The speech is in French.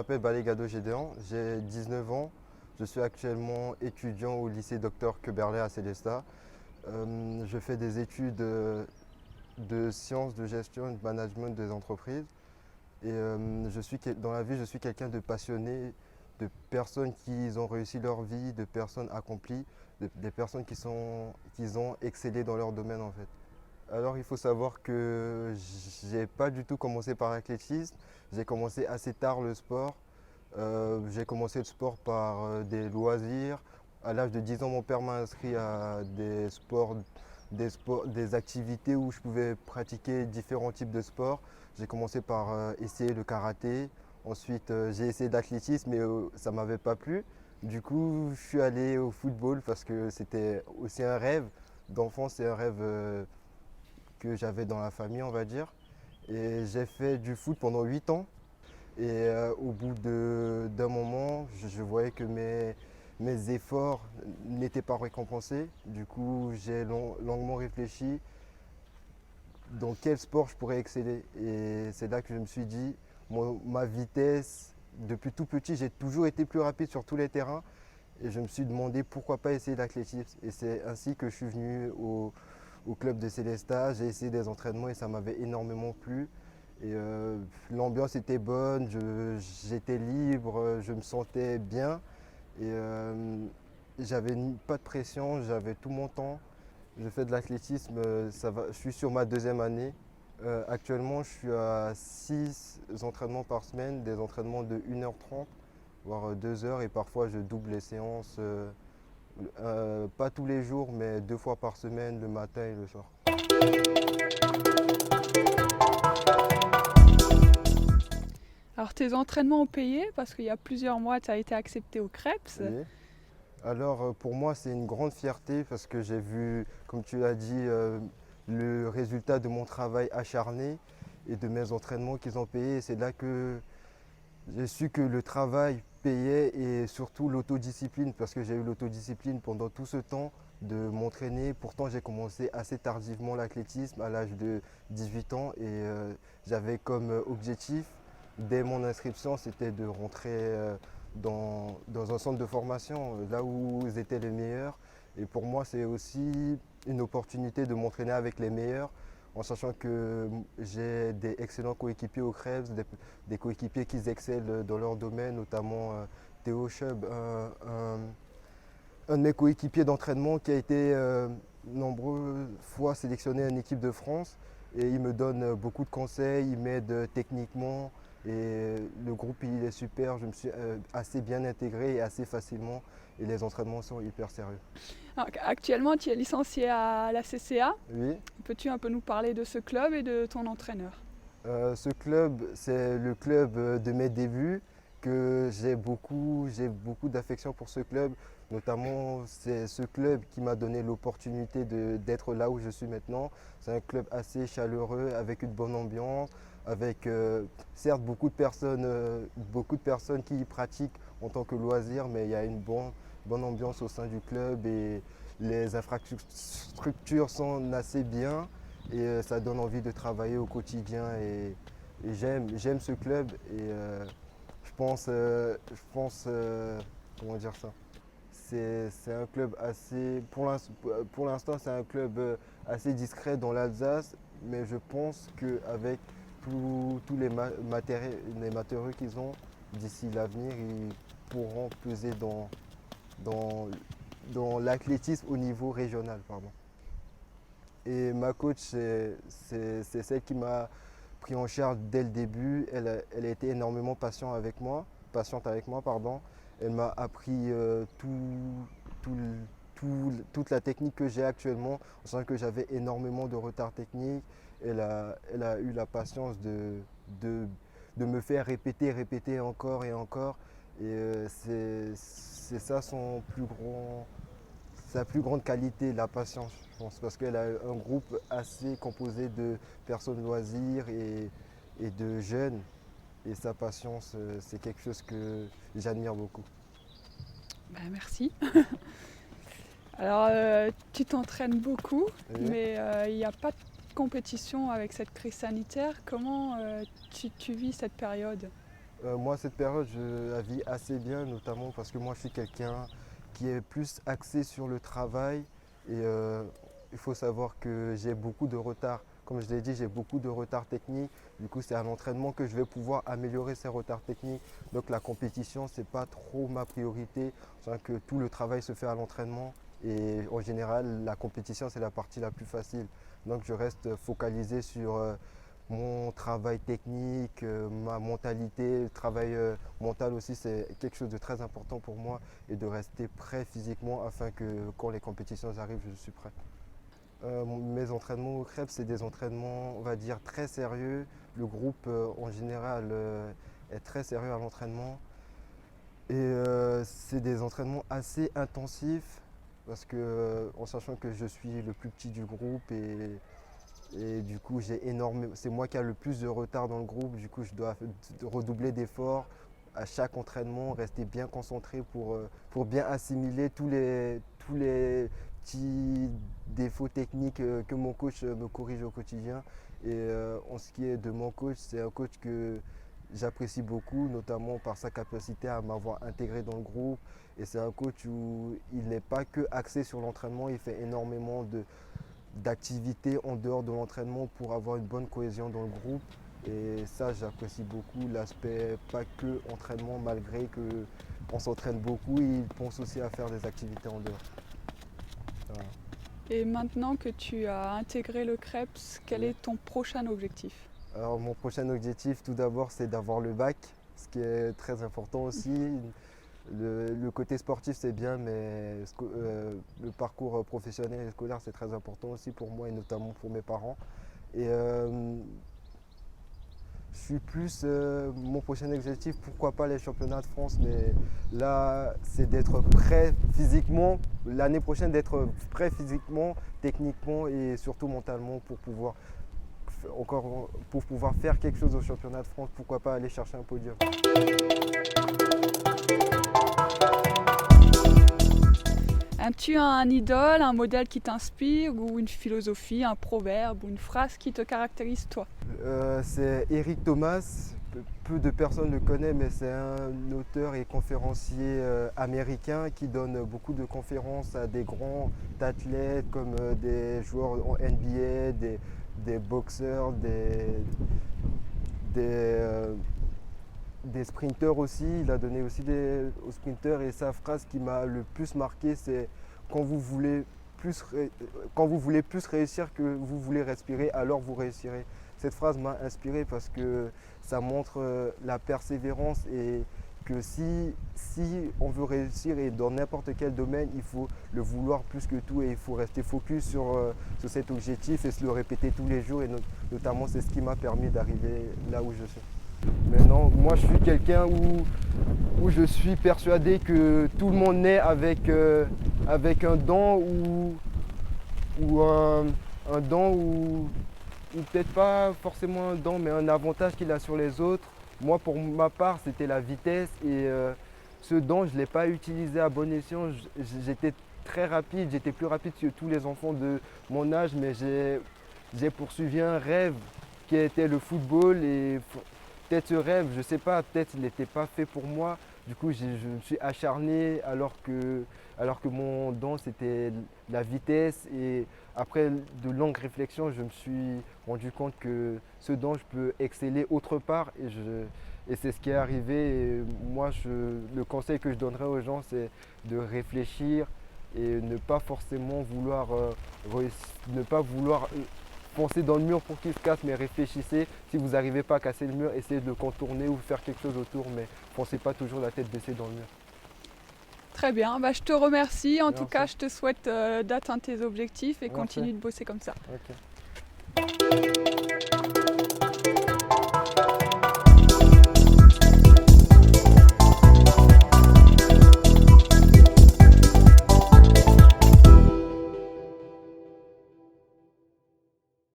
m'appelle Balé Gado Gédéan, j'ai 19 ans. Je suis actuellement étudiant au lycée Dr Queberlé à Célestat. Je fais des études de sciences de gestion et de management des entreprises. Et dans la vie, je suis quelqu'un de passionné, de personnes qui ont réussi leur vie, de personnes accomplies, des personnes qui ont excellé dans leur domaine en fait. Alors il faut savoir que j'ai pas du tout commencé par l'athlétisme, j'ai commencé assez tard le sport. J'ai commencé le sport par des loisirs. À l'âge de 10 ans, mon père m'a inscrit à des activités où je pouvais pratiquer différents types de sports. J'ai commencé par essayer le karaté. Ensuite, j'ai essayé l'athlétisme, mais ça ne m'avait pas plu. Du coup, je suis allé au football parce que c'était aussi un rêve d'enfant, c'est un rêve que j'avais dans la famille, on va dire. Et j'ai fait du foot pendant 8 ans. Et au bout d'un moment, je voyais que mes efforts n'étaient pas récompensés. Du coup, j'ai longuement réfléchi dans quel sport je pourrais exceller. Et c'est là que je me suis dit, ma vitesse, depuis tout petit, j'ai toujours été plus rapide sur tous les terrains. Et je me suis demandé pourquoi pas essayer l'athlétisme. Et c'est ainsi que je suis venu au club de Célestat. J'ai essayé des entraînements et ça m'avait énormément plu. Et l'ambiance était bonne, j'étais libre, je me sentais bien. Et j'avais pas de pression, j'avais tout mon temps. Je fais de l'athlétisme, je suis sur ma deuxième année. Actuellement, je suis à 6 entraînements par semaine, des entraînements de 1h30, voire 2 heures. Et parfois, je double les séances, pas tous les jours, mais 2 fois par semaine, le matin et le soir. Alors tes entraînements ont payé parce qu'il y a plusieurs mois tu as été accepté au Krebs. Oui. Alors pour moi c'est une grande fierté parce que j'ai vu, comme tu l'as dit, le résultat de mon travail acharné et de mes entraînements qu'ils ont payé. Et c'est là que j'ai su que le travail payait et surtout l'autodiscipline parce que j'ai eu l'autodiscipline pendant tout ce temps de m'entraîner. Pourtant j'ai commencé assez tardivement l'athlétisme à l'âge de 18 ans et j'avais comme objectif dès mon inscription c'était de rentrer dans un centre de formation, là où ils étaient les meilleurs. Et pour moi, c'est aussi une opportunité de m'entraîner avec les meilleurs, en sachant que j'ai des excellents coéquipiers au Krebs, des coéquipiers qui excellent dans leur domaine, notamment Théo Chub, un de mes coéquipiers d'entraînement qui a été nombreuses fois sélectionné en équipe de France. Et il me donne beaucoup de conseils, il m'aide techniquement. Et le groupe il est super, je me suis assez bien intégré et assez facilement. Et les entraînements sont hyper sérieux. Alors, actuellement tu es licencié à la CCA. Oui, Peux-tu un peu nous parler de ce club et de ton entraîneur? ce club, c'est le club de mes débuts, que j'ai beaucoup d'affection pour ce club. Notamment, c'est ce club qui m'a donné l'opportunité d'être là où je suis maintenant. C'est un club assez chaleureux, avec une bonne ambiance, avec certes beaucoup de personnes qui y pratiquent en tant que loisir, mais il y a une bonne ambiance au sein du club et les infrastructures sont assez bien et ça donne envie de travailler au quotidien et j'aime ce club et comment dire ça, c'est un club assez, pour l'instant c'est un club assez discret dans l'Alsace, mais je pense qu'avec tous les matériaux qu'ils ont d'ici l'avenir, ils pourront peser dans, dans l'athlétisme au niveau régional. Pardon. Et ma coach, c'est celle qui m'a pris en charge dès le début. Elle a été énormément patiente avec moi, pardon. Elle m'a appris toute la technique que j'ai actuellement, en sachant que j'avais énormément de retard technique. Elle a eu la patience de me faire répéter encore et encore. Et c'est ça sa plus grande qualité, la patience, je pense, parce qu'elle a un groupe assez composé de personnes loisirs et de jeunes. Et sa patience, c'est quelque chose que j'admire beaucoup. Ben, merci. Alors tu t'entraînes beaucoup, Oui. mais il n'y a pas de compétition avec cette crise sanitaire. Comment tu vis cette période? Moi, cette période, je la vis assez bien, notamment parce que moi, je suis quelqu'un qui est plus axé sur le travail. Et il faut savoir que j'ai beaucoup de retard. Comme je l'ai dit, j'ai beaucoup de retard technique. Du coup, c'est à l'entraînement que je vais pouvoir améliorer ces retards techniques. Donc la compétition, ce n'est pas trop ma priorité. C'est que tout le travail se fait à l'entraînement. Et en général, la compétition, c'est la partie la plus facile. Donc je reste focalisé sur mon travail technique, ma mentalité. Le travail mental aussi, c'est quelque chose de très important pour moi. Et de rester prêt physiquement afin que quand les compétitions arrivent, je suis prêt. Mes entraînements au CREP, c'est des entraînements, on va dire, très sérieux. Le groupe, en général, est très sérieux à l'entraînement. Et c'est des entraînements assez intensifs parce que, en sachant que je suis le plus petit du groupe et du coup, c'est moi qui ai le plus de retard dans le groupe. Du coup, je dois redoubler d'efforts à chaque entraînement, rester bien concentré pour bien assimiler tous les petits défauts techniques que mon coach me corrige au quotidien. Et en ce qui est de mon coach, c'est un coach que j'apprécie beaucoup, notamment par sa capacité à m'avoir intégré dans le groupe. Et c'est un coach où il n'est pas que axé sur l'entraînement, il fait énormément d'activités en dehors de l'entraînement pour avoir une bonne cohésion dans le groupe. Et ça, j'apprécie beaucoup l'aspect pas que entraînement, malgré qu'on s'entraîne beaucoup, il pense aussi à faire des activités en dehors. Voilà. Et maintenant que tu as intégré le CREPS, quel est ton prochain objectif? Alors mon prochain objectif, tout d'abord, c'est d'avoir le bac, ce qui est très important aussi. Le côté sportif, c'est bien, mais le parcours professionnel et scolaire, c'est très important aussi pour moi et notamment pour mes parents. Et je suis plus, mon prochain objectif, pourquoi pas les championnats de France, mais là, c'est d'être prêt physiquement, l'année prochaine, d'être prêt physiquement, techniquement et surtout mentalement pour pouvoir faire quelque chose au championnat de France, pourquoi pas aller chercher un podium. As-tu un idole, un modèle qui t'inspire ou une philosophie, un proverbe ou une phrase qui te caractérise toi? C'est Eric Thomas. Peu de personnes le connaissent, mais c'est un auteur et conférencier américain qui donne beaucoup de conférences à des grands athlètes comme des joueurs en NBA, des boxeurs, des sprinteurs aussi. Il a donné aussi aux sprinteurs et sa phrase qui m'a le plus marqué, c'est quand vous voulez plus réussir que vous voulez respirer, alors vous réussirez. Cette phrase m'a inspiré parce que ça montre la persévérance et que si on veut réussir et dans n'importe quel domaine, il faut le vouloir plus que tout et il faut rester focus sur cet objectif et se le répéter tous les jours et notamment c'est ce qui m'a permis d'arriver là où je suis. Maintenant, moi je suis quelqu'un où je suis persuadé que tout le monde naît avec un don ou un don ou peut-être pas forcément un don mais un avantage qu'il a sur les autres. Moi pour ma part c'était la vitesse et ce don je ne l'ai pas utilisé à bon escient. J'étais très rapide, j'étais plus rapide que tous les enfants de mon âge mais j'ai poursuivi un rêve qui était le football et peut-être ce rêve, je ne sais pas, peut-être il n'était pas fait pour moi. Du coup, je me suis acharné alors que mon don, c'était la vitesse. Et après de longues réflexions, je me suis rendu compte que ce don, je peux exceller autre part. Et c'est ce qui est arrivé. Et moi, le conseil que je donnerais aux gens, c'est de réfléchir et ne pas forcément vouloir foncez dans le mur pour qu'il se casse, mais réfléchissez. Si vous n'arrivez pas à casser le mur, essayez de le contourner ou faire quelque chose autour, mais foncez pas toujours la tête baissée dans le mur. Très bien, je te remercie. En Merci. tout cas, je te souhaite d'atteindre tes objectifs et Merci. continue de bosser comme ça. Okay.